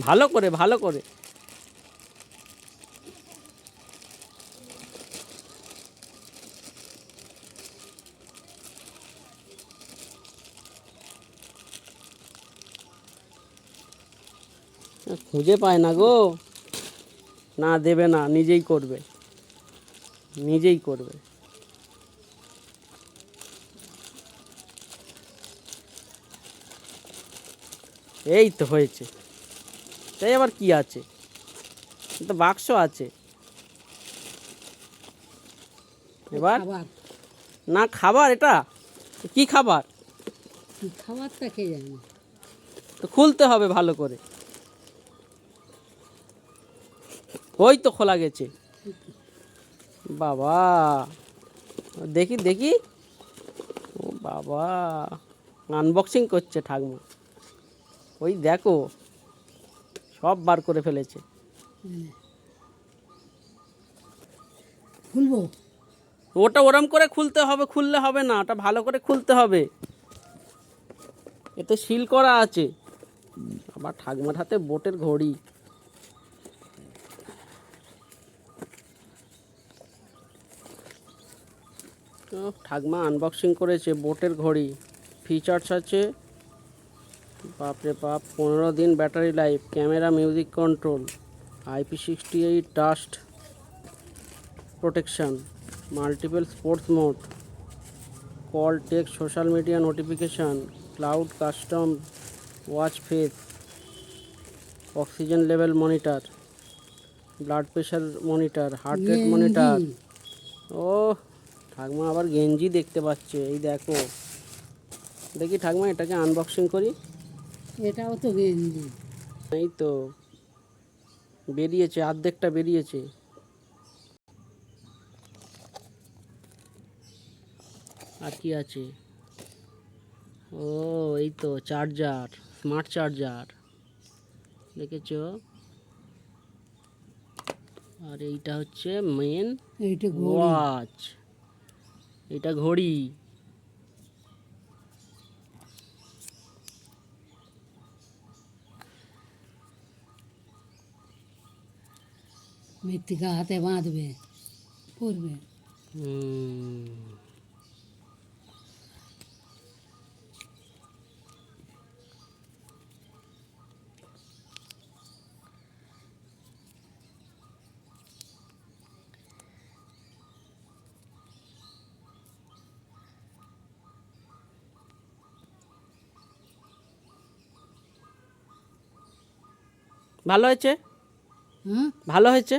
ভালো করে ভালো করে। খুঁজে পায় না গো। না দেবে না, নিজেই করবে, নিজেই করবে। এই তো হয়েছে। তাই আবার কি আছে, তো বাক্স আছে। এবার না খাবার, এটা কি খাবার? খাবারটা কে জানে, তো খুলতে হবে ভালো করে। ওই তো খোলা গেছে। বাবা দেখি দেখি, ও বাবা আনবক্সিং করছে ঠাকুমা। ওই দেখো সব বার করে ফেলেছে। খুলবো? ওটা ওরম করে খুলতে হবে, খুললে হবে না, ওটা ভালো করে খুলতে হবে। এতে সিল করা আছে। আবার ঠাকুমার হাতে বোটের ঘড়ি। ঠাকুমা আনবক্সিং করেছে বোটের ঘড়ি। ফিচার্স আছে বাপরে বাপ, 15 দিন battery life, camera music control, IP68 dust protection, multiple sports mode, call, text, social media notification, cloud custom watch face, oxygen level monitor, blood pressure monitor, heart rate monitor. ও ঠাকুমা আবার গেঞ্জি দেখতে পাচ্ছে, এই দেখো। দেখি ঠাকুমা এটাকে আনবক্সিং করি। এটাও তো গেঞ্জি। এই তো বেরিয়েছে, অর্ধেকটা বেরিয়েছে। আর কি আছে? ও এই তো চার্জার, স্মার্ট চার্জার, দেখেছো? আর এইটা হচ্ছে মেন ওয়াচ, এটা ঘড়ি। মৃত্তিকা হাতে বাঁধবে, পরবে। ভালো হয়েছে, ভালো হয়েছে।